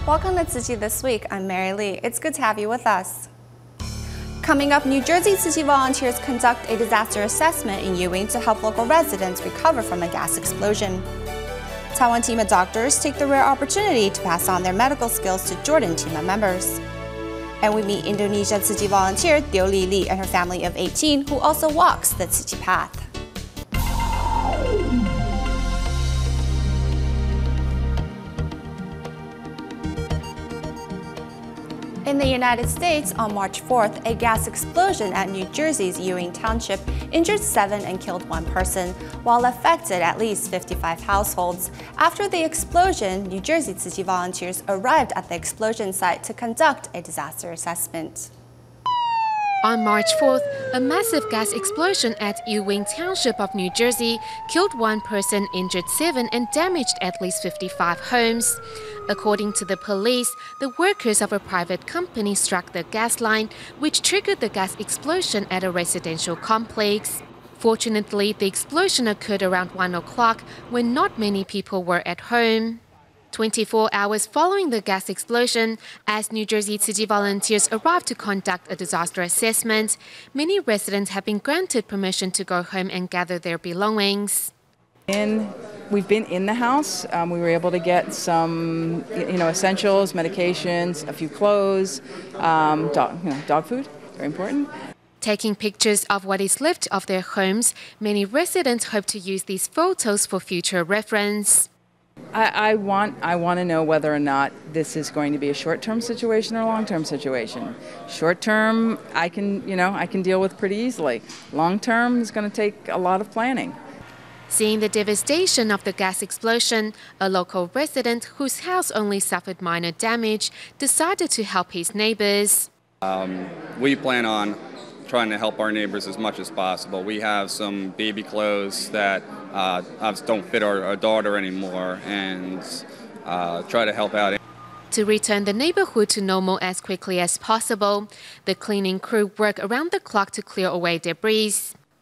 Welcome to Tzu Chi This Week. I'm Mary Lee. It's good to have you with us. Coming up, New Jersey Tzu Chi volunteers conduct a disaster assessment in Ewing to help local residents recover from a gas explosion. Taiwan TIMA doctors take the rare opportunity to pass on their medical skills to Jordan TIMA members. And we meet Indonesia Tzu Chi volunteer Tio Li Lie and her family of 18 who also walks the Tzu Chi path. In the United States, on March 4th, a gas explosion at New Jersey's Ewing Township injured 7 and killed 1 person, while affected at least 55 households. After the explosion, New Jersey Tzu Chi volunteers arrived at the explosion site to conduct a disaster assessment. On March 4th, a massive gas explosion at Ewing Township of New Jersey killed 1 person, injured 7, and damaged at least 55 homes. According to the police, the workers of a private company struck the gas line, which triggered the gas explosion at a residential complex. Fortunately, the explosion occurred around 1 o'clock when not many people were at home. 24 hours following the gas explosion, as New Jersey Tzu Chi volunteers arrived to conduct a disaster assessment, many residents have been granted permission to go home and gather their belongings. We've been in the house. We were able to get some, essentials, medications, a few clothes, dog food, very important. Taking pictures of what is left of their homes, many residents hope to use these photos for future reference. I want to know whether or not this is going to be a short-term situation or a long-term situation. Short-term, I can deal with pretty easily. Long-term is going to take a lot of planning. Seeing the devastation of the gas explosion, a local resident whose house only suffered minor damage decided to help his neighbors. We plan on trying to help our neighbors as much as possible. We have some baby clothes that don't fit our daughter anymore, and try to help out. To return the neighborhood to normal as quickly as possible, the cleaning crew work around the clock to clear away debris.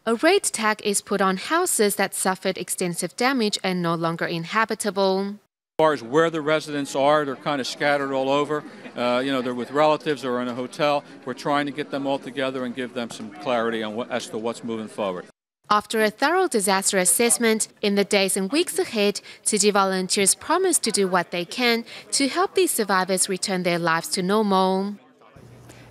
A rate tag is put on houses that suffered extensive damage and no longer inhabitable. As far as where the residents are, they're kind of scattered all over. They're with relatives or in a hotel. We're trying to get them all together and give them some clarity on as to what's moving forward. After a thorough disaster assessment, in the days and weeks ahead, Tzu Chi volunteers promise to do what they can to help these survivors return their lives to normal.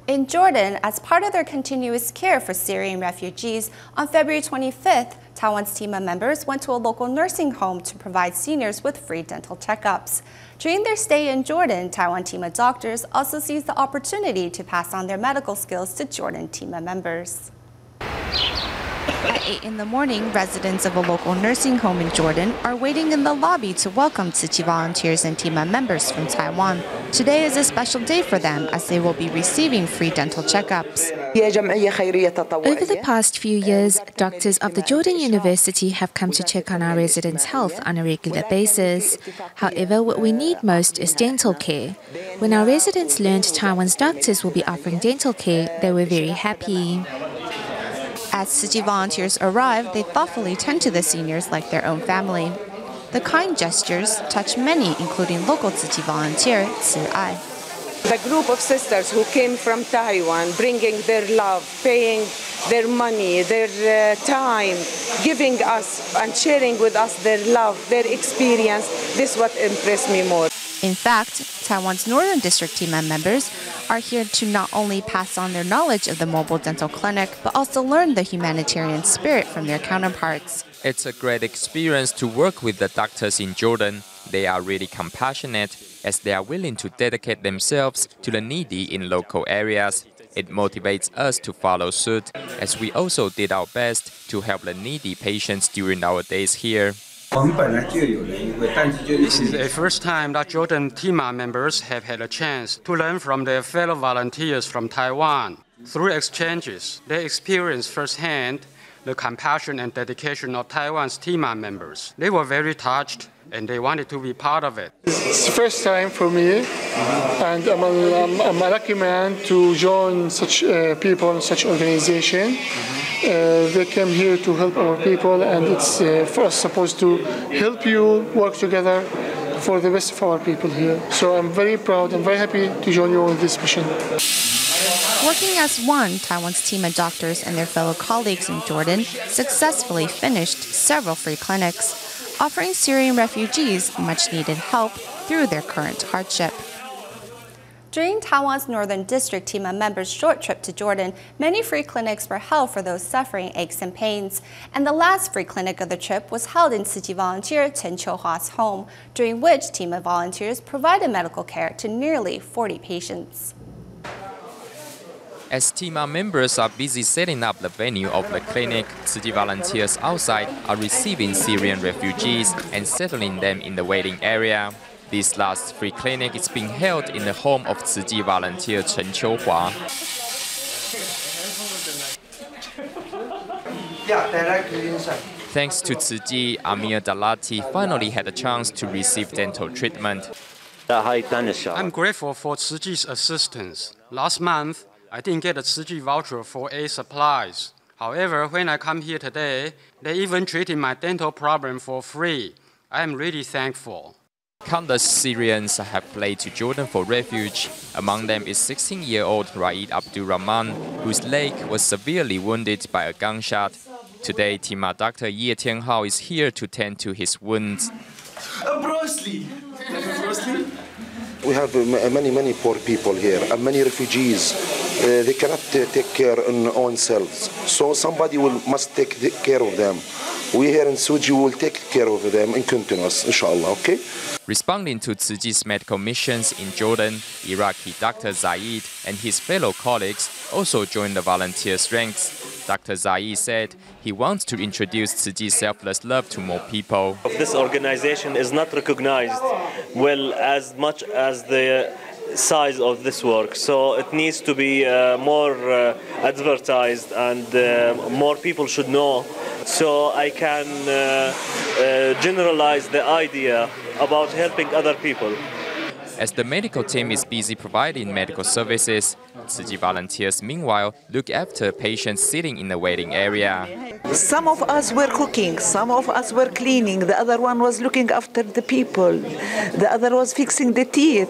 In Jordan, as part of their continuous care for Syrian refugees, on February 25th, Taiwan's TIMA members went to a local nursing home to provide seniors with free dental checkups. During their stay in Jordan, Taiwan TIMA doctors also seized the opportunity to pass on their medical skills to Jordan TIMA members. At 8 in the morning, residents of a local nursing home in Jordan are waiting in the lobby to welcome Tzu Chi volunteers and TIMA members from Taiwan. Today is a special day for them as they will be receiving free dental checkups. Over the past few years, doctors of the Jordan University have come to check on our residents' health on a regular basis. However, what we need most is dental care. When our residents learned Taiwan's doctors will be offering dental care, they were very happy. As Tzu Chi volunteers arrive, they thoughtfully tend to the seniors like their own family. The kind gestures touch many, including local Tzu Chi volunteer Tzu Ai. The group of sisters who came from Taiwan, bringing their love, paying their money, their time, giving us and sharing with us their love, their experience, this is what impressed me more. In fact, Taiwan's Northern District TIMA members are here to not only pass on their knowledge of the mobile dental clinic, but also learn the humanitarian spirit from their counterparts. It's a great experience to work with the doctors in Jordan. They are really compassionate as they are willing to dedicate themselves to the needy in local areas. It motivates us to follow suit as we also did our best to help the needy patients during our days here. This is the first time that Jordan TIMA members have had a chance to learn from their fellow volunteers from Taiwan. Through exchanges, they experience firsthand the compassion and dedication of Taiwan's TIMA members. They were very touched and they wanted to be part of it. It's the first time for me, and I'm a lucky man to join such people in such organization. They came here to help our people, and it's for us supposed to help you work together for the best of our people here. So I'm very proud and very happy to join you on this mission. Working as one, Taiwan's TIMA doctors and their fellow colleagues in Jordan successfully finished several free clinics, offering Syrian refugees much-needed help through their current hardship. During Taiwan's Northern District TIMA members' short trip to Jordan, many free clinics were held for those suffering aches and pains. And the last free clinic of the trip was held in Tzu Chi volunteer Chen Qiuhua's home, during which TIMA volunteers provided medical care to nearly 40 patients. As TIMA members are busy setting up the venue of the clinic, Tzu Chi volunteers outside are receiving Syrian refugees and settling them in the waiting area. This last free clinic is being held in the home of Tzu Chi volunteer Chen Qiuhua. Thanks to Tzu Chi, Amir Dalati finally had a chance to receive dental treatment. I'm grateful for Tzu Chi's assistance. Last month, I didn't get a Tzu Chi voucher for aid supplies. However, when I come here today, they even treated my dental problem for free. I am really thankful. Countless Syrians have fled to Jordan for refuge. Among them is 16-year-old Raid Abdurrahman, whose leg was severely wounded by a gunshot. Today, TIMA Dr. Ye Tianhao is here to tend to his wounds. We have many poor people here and many refugees. They cannot take care of their own selves. So somebody must take care of them. We here in Tzu Chi will take care of them in continuous, inshallah, okay? Responding to Tzu Chi's medical missions in Jordan, Iraqi Dr. Zaid and his fellow colleagues also joined the volunteers' ranks. Dr. Zaid said he wants to introduce Tzu Chi's selfless love to more people. This organization is not recognized well as much as the size of this work, so it needs to be more advertised and more people should know, so I can generalize the idea about helping other people. As the medical team is busy providing medical services, Tzu Chi volunteers meanwhile look after patients sitting in the waiting area. Some of us were cooking, some of us were cleaning, the other one was looking after the people, the other was fixing the teeth.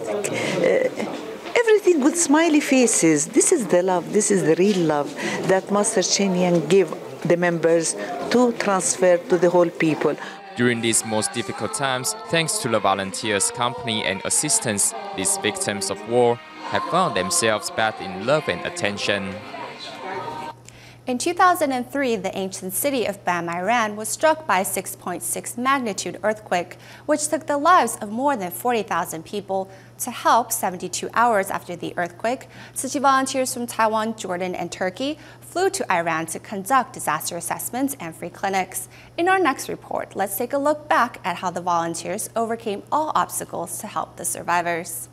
Everything with smiley faces. This is the love, this is the real love that Master Chen Yang gave the members to transfer to the whole people. During these most difficult times, thanks to the volunteers' company and assistance, these victims of war have found themselves bathed in love and attention. In 2003, the ancient city of Bam, Iran was struck by a 6.6 magnitude earthquake, which took the lives of more than 40,000 people. To help, 72 hours after the earthquake, Tzu Chi volunteers from Taiwan, Jordan, and Turkey flew to Iran to conduct disaster assessments and free clinics. In our next report, let's take a look back at how the volunteers overcame all obstacles to help the survivors.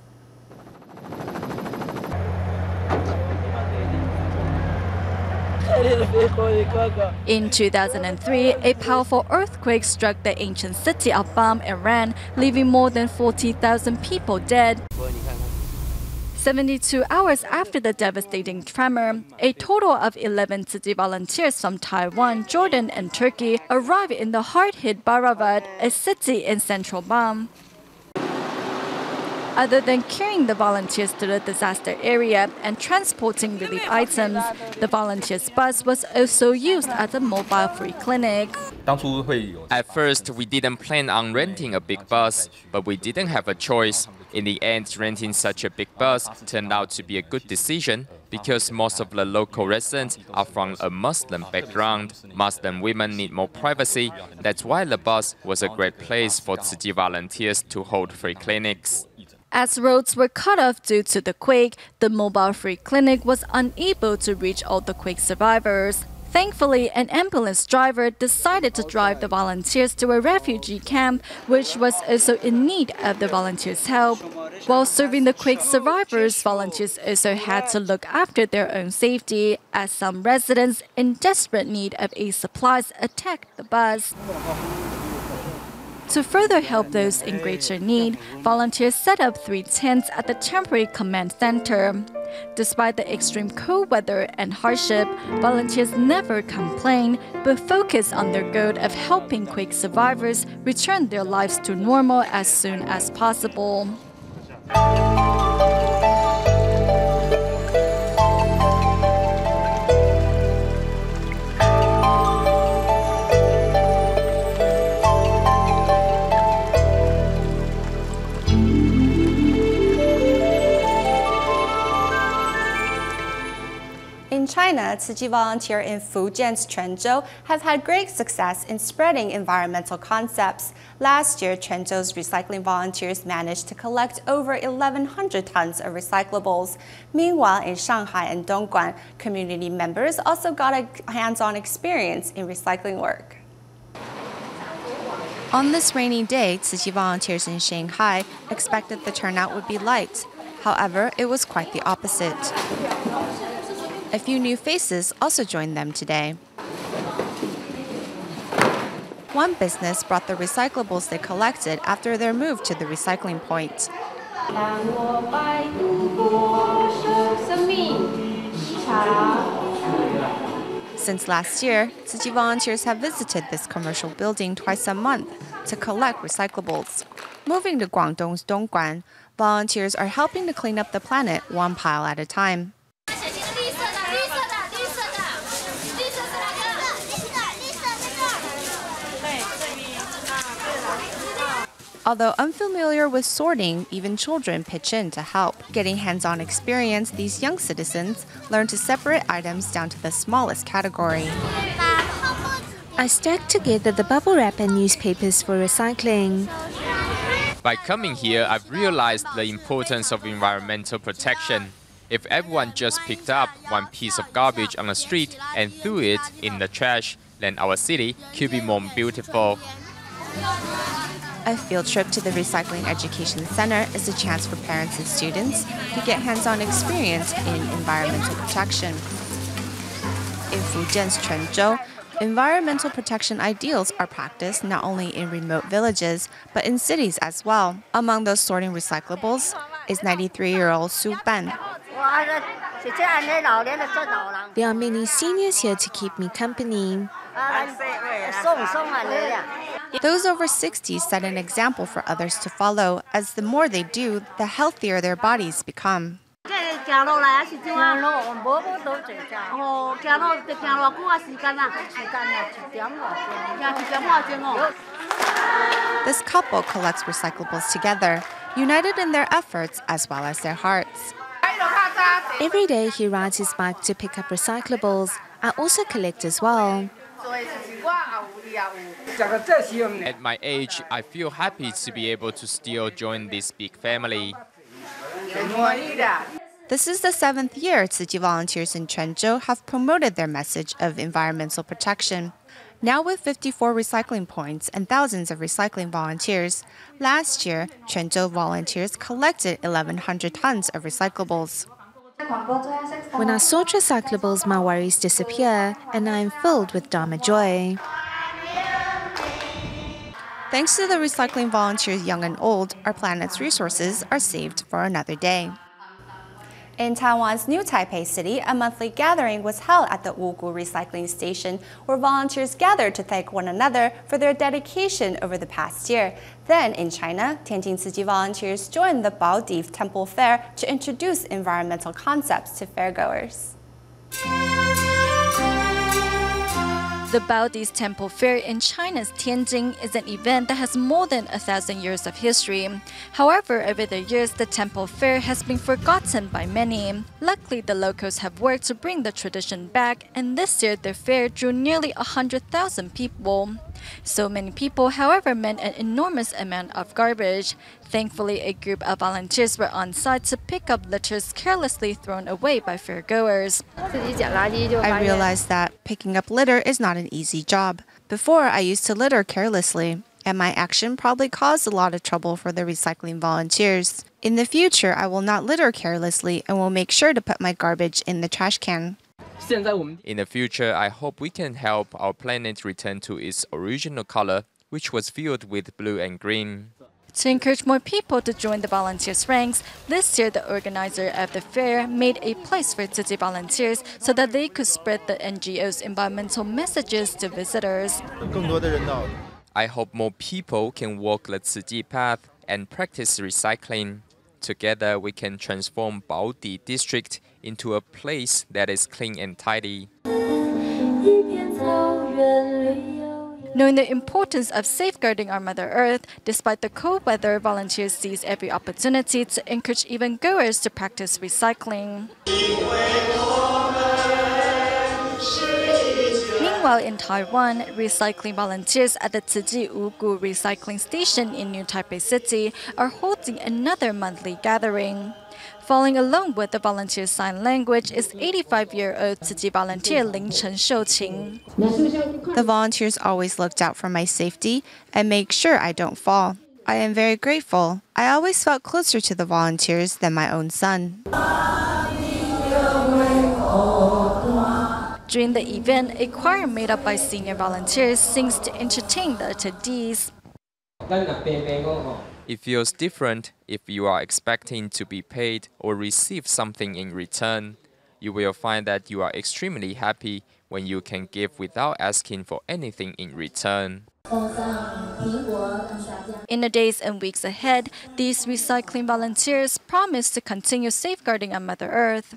In 2003, a powerful earthquake struck the ancient city of Bam, Iran, leaving more than 40,000 people dead. 72 hours after the devastating tremor, a total of 11 Tzu Chi volunteers from Taiwan, Jordan, and Turkey arrived in the hard-hit Baravad, a city in central Bam. Other than carrying the volunteers to the disaster area and transporting relief items, the volunteers' bus was also used as a mobile free clinic. At first, we didn't plan on renting a big bus, but we didn't have a choice. In the end, renting such a big bus turned out to be a good decision because most of the local residents are from a Muslim background. Muslim women need more privacy. That's why the bus was a great place for Tzu Chi volunteers to hold free clinics. As roads were cut off due to the quake, the mobile free clinic was unable to reach all the quake survivors. Thankfully, an ambulance driver decided to drive the volunteers to a refugee camp, which was also in need of the volunteers' help. While serving the quake survivors, volunteers also had to look after their own safety, as some residents in desperate need of aid supplies attacked the bus. To further help those in greater need, volunteers set up 3 tents at the temporary command center. Despite the extreme cold weather and hardship, volunteers never complain, but focus on their goal of helping quake survivors return their lives to normal as soon as possible. In China, Tzu Chi volunteers in Fujian's Quanzhou have had great success in spreading environmental concepts. Last year, Quanzhou's recycling volunteers managed to collect over 1,100 tons of recyclables. Meanwhile, in Shanghai and Dongguan, community members also got a hands-on experience in recycling work. On this rainy day, Tzu Chi volunteers in Shanghai expected the turnout would be light. However, it was quite the opposite. A few new faces also joined them today. One business brought the recyclables they collected after their move to the recycling point. Since last year, Tzu Chi volunteers have visited this commercial building twice a month to collect recyclables. Moving to Guangdong's Dongguan, volunteers are helping to clean up the planet one pile at a time. Although unfamiliar with sorting, even children pitch in to help. Getting hands-on experience, these young citizens learn to separate items down to the smallest category. I stacked together the bubble wrap and newspapers for recycling. By coming here, I've realized the importance of environmental protection. If everyone just picked up one piece of garbage on the street and threw it in the trash, then our city could be more beautiful. A field trip to the Recycling Education Center is a chance for parents and students to get hands-on experience in environmental protection. In Fujian's Quanzhou, environmental protection ideals are practiced not only in remote villages, but in cities as well. Among those sorting recyclables is 93-year-old Su Ban. There are many seniors here to keep me company. Those over 60 set an example for others to follow, as the more they do, the healthier their bodies become. This couple collects recyclables together, united in their efforts as well as their hearts. Every day he rides his bike to pick up recyclables. I also collect as well. At my age, I feel happy to be able to still join this big family. This is the 7th year Tzu Chi volunteers in Quanzhou have promoted their message of environmental protection. Now with 54 recycling points and thousands of recycling volunteers, last year, Quanzhou volunteers collected 1,100 tons of recyclables. When I sort recyclables, my worries disappear, and I am filled with Dharma joy. Thanks to the recycling volunteers, young and old, our planet's resources are saved for another day. In Taiwan's New Taipei City, a monthly gathering was held at the Wugu Recycling Station, where volunteers gathered to thank one another for their dedication over the past year. Then, in China, Tianjin Tzu Chi volunteers joined the Baodi Temple Fair to introduce environmental concepts to fairgoers. The Baodi's Temple Fair in China's Tianjin is an event that has more than 1,000 years of history. However, over the years, the Temple Fair has been forgotten by many. Luckily, the locals have worked to bring the tradition back, and this year the fair drew nearly 100,000 people. So many people, however, meant an enormous amount of garbage. Thankfully, a group of volunteers were on site to pick up litters carelessly thrown away by fairgoers. I realized that picking up litter is not an easy job. Before, I used to litter carelessly, and my action probably caused a lot of trouble for the recycling volunteers. In the future, I will not litter carelessly and will make sure to put my garbage in the trash can. In the future, I hope we can help our planet return to its original color, which was filled with blue and green. To encourage more people to join the volunteers' ranks, this year the organizer of the fair made a place for Tzu Chi volunteers so that they could spread the NGO's environmental messages to visitors. I hope more people can walk the Tzu Chi path and practice recycling. Together we can transform Baodi district into a place that is clean and tidy. Knowing the importance of safeguarding our Mother Earth, despite the cold weather, volunteers seize every opportunity to encourage even-goers to practice recycling. Meanwhile, in Taiwan, recycling volunteers at the Tzu Chi Ugu recycling station in New Taipei City are holding another monthly gathering. Following along with the volunteer sign language is 85-year-old Tzu Chi volunteer Ling Chen Shouqing. The volunteers always looked out for my safety and make sure I don't fall. I am very grateful. I always felt closer to the volunteers than my own son. During the event, a choir made up by senior volunteers sings to entertain the attendees. It feels different if you are expecting to be paid or receive something in return. You will find that you are extremely happy when you can give without asking for anything in return. In the days and weeks ahead, these recycling volunteers promise to continue safeguarding our Mother Earth.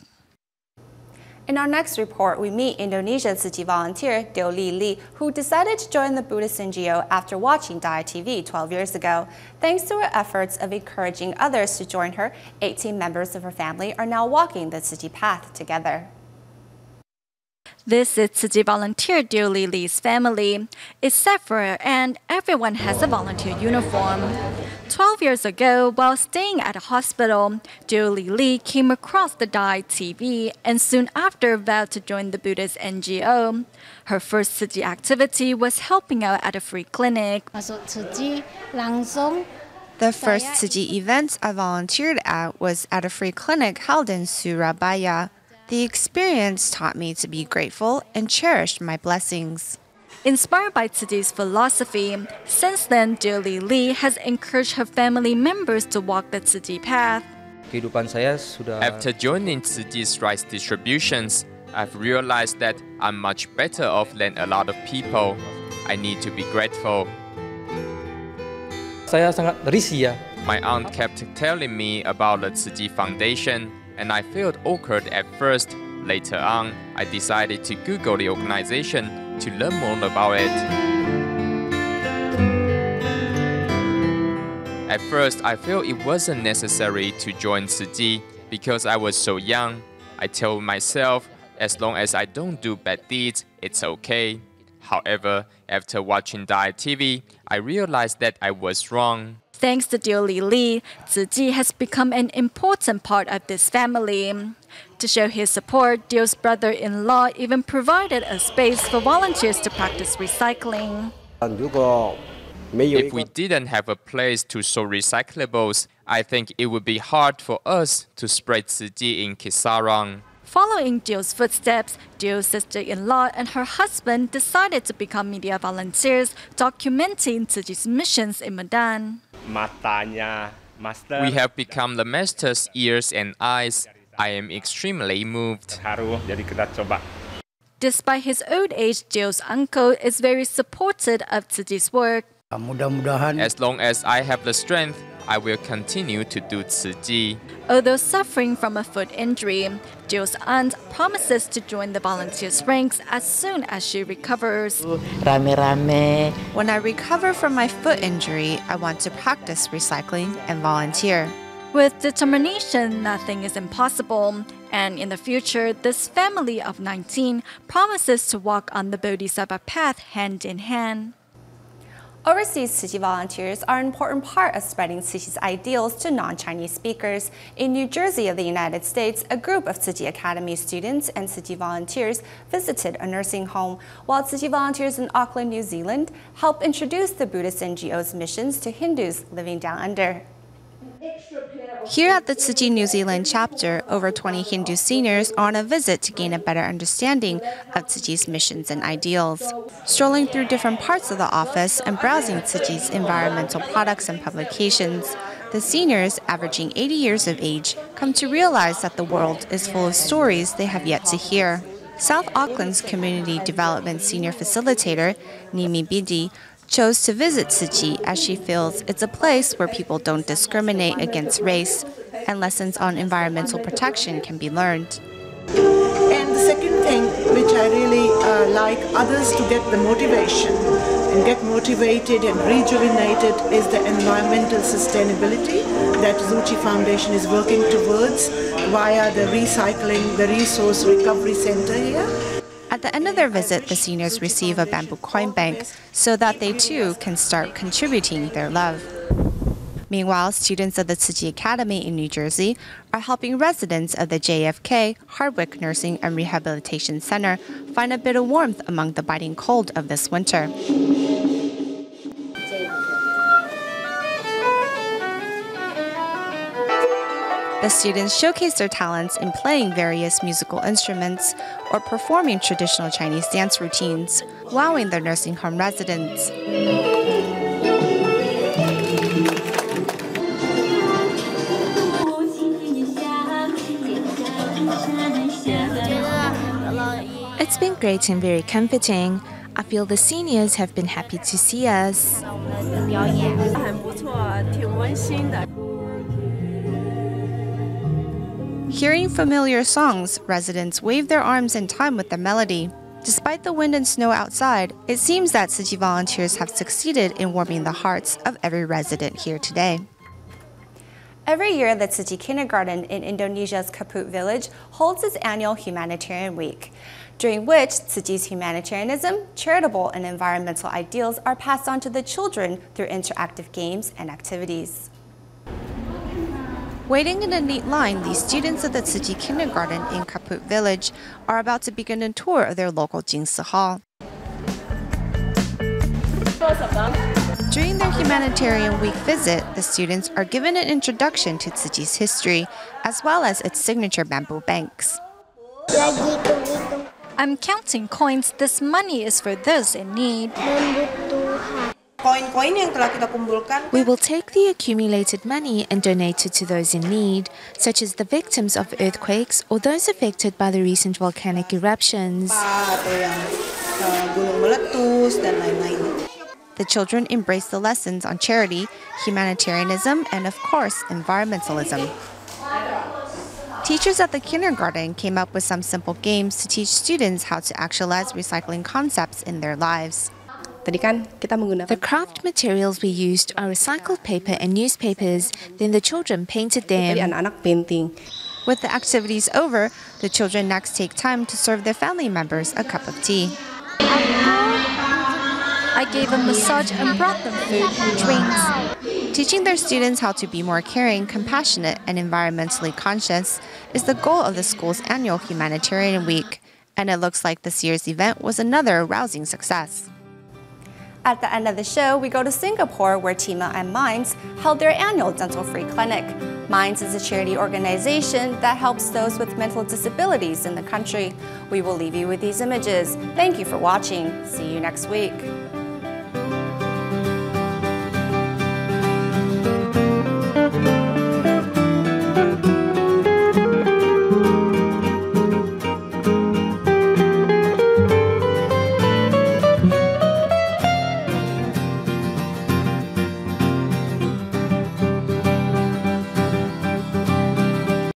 In our next report, we meet Indonesia Tzu Chi volunteer Tio Li Lie, who decided to join the Buddhist NGO after watching Daai TV 12 years ago. Thanks to her efforts of encouraging others to join her, 18 members of her family are now walking the Tzu Chi path together. This is Tzu Chi volunteer Tio Li Lie's family. It's set for her and everyone has a volunteer uniform. 12 years ago, while staying at a hospital, Tio Li Lie came across the Daai TV and soon after vowed to join the Buddhist NGO. Her first Tzu Chi activity was helping out at a free clinic. The first Tzu Chi event I volunteered at was at a free clinic held in Surabaya. The experience taught me to be grateful and cherish my blessings. Inspired by Tzu Chi's philosophy, since then, Tio Li Lie has encouraged her family members to walk the Tzu Chi path. After joining Tzu Chi's rice distributions, I've realized that I'm much better off than a lot of people. I need to be grateful. My aunt kept telling me about the Tzu Chi Foundation, and I felt awkward at first. Later on, I decided to Google the organization to learn more about it. At first, I felt it wasn't necessary to join Tzu Chi because I was so young. I told myself, as long as I don't do bad deeds, it's okay. However, after watching Daai TV, I realized that I was wrong. Thanks to Tio Li Lie, Tzu Chi has become an important part of this family. To show his support, Tio's brother-in-law even provided a space for volunteers to practice recycling. If we didn't have a place to store recyclables, I think it would be hard for us to spread Tzu Chi in Kisarang. Following Tio's footsteps, Tio's sister-in-law and her husband decided to become media volunteers, documenting Tzu Chi's missions in Medan. We have become the master's ears and eyes. I am extremely moved. Despite his old age, Tio's uncle is very supportive of Tzu Chi's work. As long as I have the strength, I will continue to do Tzu Chi. Although suffering from a foot injury, Tio's aunt promises to join the volunteers' ranks as soon as she recovers. When I recover from my foot injury, I want to practice recycling and volunteer. With determination, nothing is impossible. And in the future, this family of 19 promises to walk on the Bodhisattva path hand in hand. Overseas Tzu Chi volunteers are an important part of spreading Tzu Chi's ideals to non-Chinese speakers. In New Jersey of the United States, a group of Tzu Chi Academy students and Tzu Chi volunteers visited a nursing home, while Tzu Chi volunteers in Auckland, New Zealand, helped introduce the Buddhist NGO's missions to Hindus living down under. Here at the Tzu Chi New Zealand chapter, over 20 Hindu seniors are on a visit to gain a better understanding of Tzu Chi's missions and ideals. Strolling through different parts of the office and browsing Tzu Chi's environmental products and publications, the seniors, averaging 80 years of age, come to realize that the world is full of stories they have yet to hear. South Auckland's Community Development Senior Facilitator, Nimi Bidi, chose to visit Tzu Chi as she feels it's a place where people don't discriminate against race and lessons on environmental protection can be learned. And the second thing which I really like others to get the motivation and get motivated and rejuvenated is the environmental sustainability that Tzu Chi Foundation is working towards via the recycling, the resource recovery center here. At the end of their visit, the seniors receive a bamboo coin bank so that they too can start contributing their love. Meanwhile, students of the Tzu Chi Academy in New Jersey are helping residents of the JFK Hardwick Nursing and Rehabilitation Center find a bit of warmth among the biting cold of this winter. The students showcase their talents in playing various musical instruments or performing traditional Chinese dance routines, wowing their nursing home residents. It's been great and very comforting. I feel the seniors have been happy to see us. Hearing familiar songs, residents wave their arms in time with the melody. Despite the wind and snow outside, it seems that Tzu Chi volunteers have succeeded in warming the hearts of every resident here today. Every year, the Tzu Chi Kindergarten in Indonesia's Kaput village holds its annual Humanitarian Week, during which Tzu Chi's humanitarianism, charitable, and environmental ideals are passed on to the children through interactive games and activities. Waiting in a neat line, these students of the Tzu Chi Kindergarten in Kaput village are about to begin a tour of their local Jingsi Hall. During their Humanitarian Week visit, the students are given an introduction to Tzu Chi's history, as well as its signature bamboo banks. I'm counting coins. This money is for those in need. We will take the accumulated money and donate it to those in need, such as the victims of earthquakes or those affected by the recent volcanic eruptions. The children embrace the lessons on charity, humanitarianism, and of course, environmentalism. Teachers at the kindergarten came up with some simple games to teach students how to actualize recycling concepts in their lives. The craft materials we used are recycled paper and newspapers. Then the children painted them. With the activities over, the children next take time to serve their family members a cup of tea. I gave a massage and brought them food and drinks. Teaching their students how to be more caring, compassionate, and environmentally conscious is the goal of the school's annual Humanitarian Week, and it looks like this year's event was another rousing success. At the end of the show, we go to Singapore, where TIMA and Minds held their annual dental-free clinic. Minds is a charity organization that helps those with mental disabilities in the country. We will leave you with these images. Thank you for watching. See you next week.